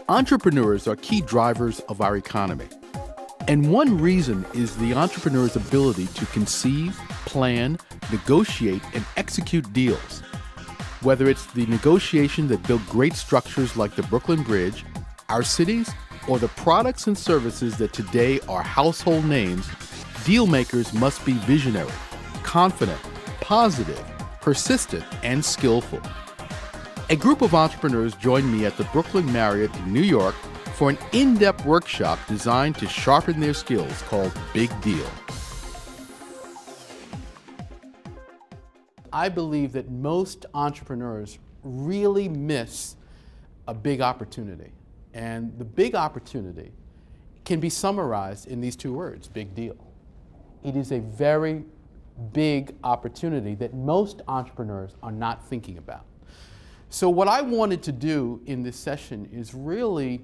Entrepreneurs are key drivers of our economy. And one reason is the entrepreneur's ability to conceive, plan, negotiate, and execute deals. Whether it's the negotiation that built great structures like the Brooklyn Bridge, our cities, or the products and services that today are household names, deal makers must be visionary, confident, positive, persistent, and skillful. A group of entrepreneurs joined me at the Brooklyn Marriott in New York for an in-depth workshop designed to sharpen their skills called Big Deal. I believe that most entrepreneurs really miss a big opportunity. And the big opportunity can be summarized in these two words, big deal. It is a very big opportunity that most entrepreneurs are not thinking about. So what I wanted to do in this session is really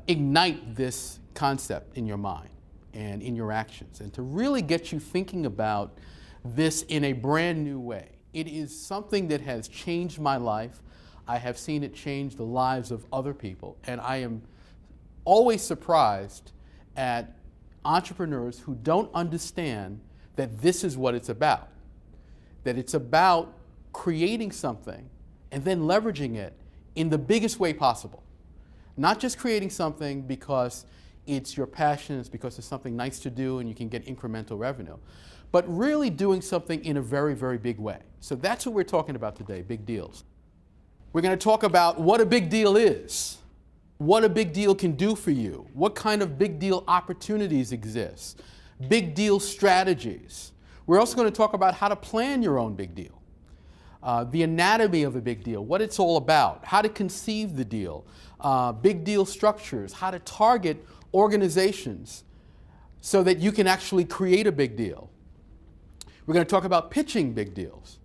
ignite this concept in your mind and in your actions, and to really get you thinking about this in a brand new way. It is something that has changed my life. I have seen it change the lives of other people, and I am always surprised at entrepreneurs who don't understand that this is what it's about. That it's about creating something and then leveraging it in the biggest way possible. Not just creating something because it's your passion, it's because it's something nice to do and you can get incremental revenue, but really doing something in a very, very big way. So that's what we're talking about today, big deals. We're going to talk about what a big deal is, what a big deal can do for you, what kind of big deal opportunities exist, big deal strategies. We're also going to talk about how to plan your own big deal. The anatomy of a big deal, what it's all about, how to conceive the deal, big deal structures, how to target organizations so that you can actually create a big deal. We're going to talk about pitching big deals,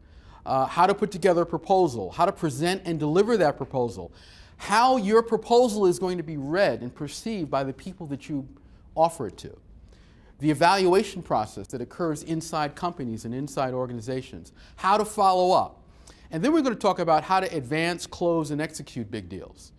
how to put together a proposal, how to present and deliver that proposal, how your proposal is going to be read and perceived by the people that you offer it to, the evaluation process that occurs inside companies and inside organizations, how to follow up. And then we're going to talk about how to advance, close, and execute big deals,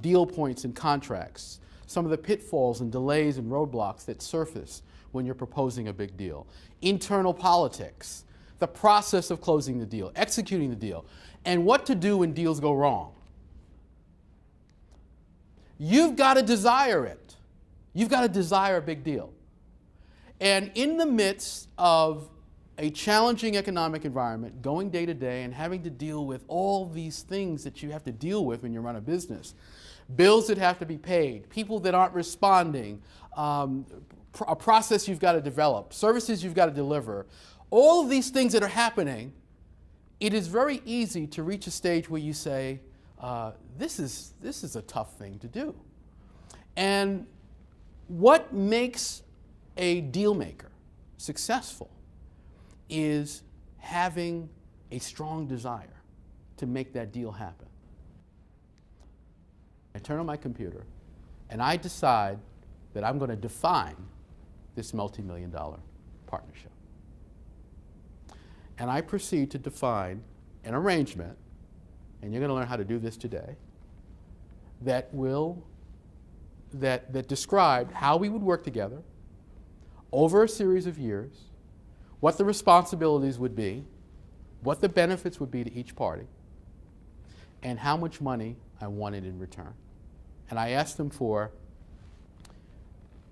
deal points and contracts, some of the pitfalls and delays and roadblocks that surface when you're proposing a big deal, internal politics, the process of closing the deal, executing the deal, and what to do when deals go wrong. You've got to desire it. You've got to desire a big deal. And in the midst of a challenging economic environment, going day to day and having to deal with all these things that you have to deal with when you run a business, bills that have to be paid, people that aren't responding, a process you've got to develop, services you've got to deliver, all of these things that are happening, it is very easy to reach a stage where you say, this is a tough thing to do. And what makes a deal maker successful is having a strong desire to make that deal happen. I turn on my computer and I decide that I'm going to define this multi-million-dollar partnership. And I proceed to define an arrangement, and you're going to learn how to do this today, that described how we would work together over a series of years, what the responsibilities would be, what the benefits would be to each party, and how much money I wanted in return. And I asked them for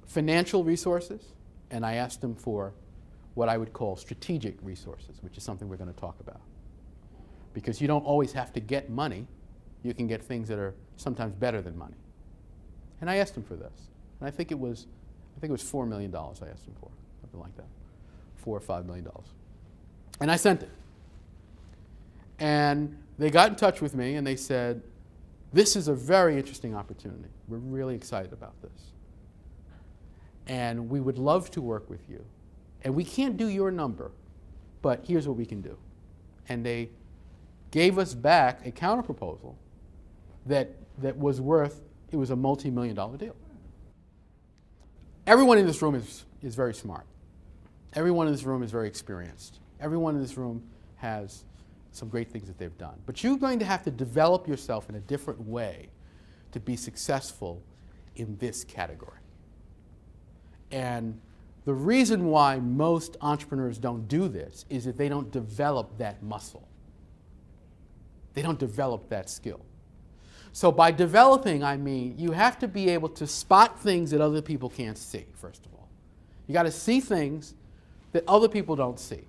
financial resources, and I asked them for what I would call strategic resources, which is something we're going to talk about. Because you don't always have to get money. You can get things that are sometimes better than money. And I asked them for this. And I think it was $4 million I asked them for, something like that. $4 or $5 million. And I sent it. And they got in touch with me and they said, this is a very interesting opportunity. We're really excited about this. And we would love to work with you. And we can't do your number, but here's what we can do. And they gave us back a counterproposal that was worth, it was a multi-million-dollar deal. Everyone in this room is very smart. Everyone in this room is very experienced. Everyone in this room has some great things that they've done. But you're going to have to develop yourself in a different way to be successful in this category. And the reason why most entrepreneurs don't do this is that they don't develop that muscle. They don't develop that skill. So by developing, I mean you have to be able to spot things that other people can't see, first of all. You got to see things that other people don't see.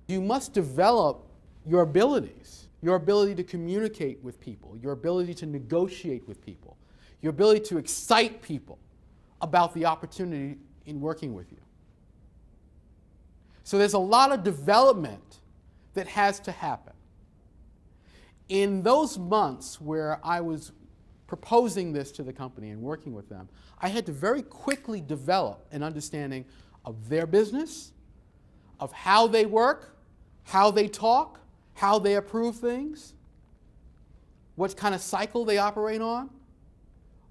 You must develop your abilities, your ability to communicate with people, your ability to negotiate with people, your ability to excite people about the opportunity in working with you. So there's a lot of development that has to happen. In those months where I was proposing this to the company and working with them, I had to very quickly develop an understanding of their business, of how they work, how they talk, how they approve things, what kind of cycle they operate on,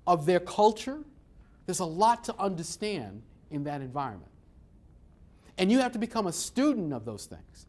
of their culture. There's a lot to understand in that environment. And you have to become a student of those things.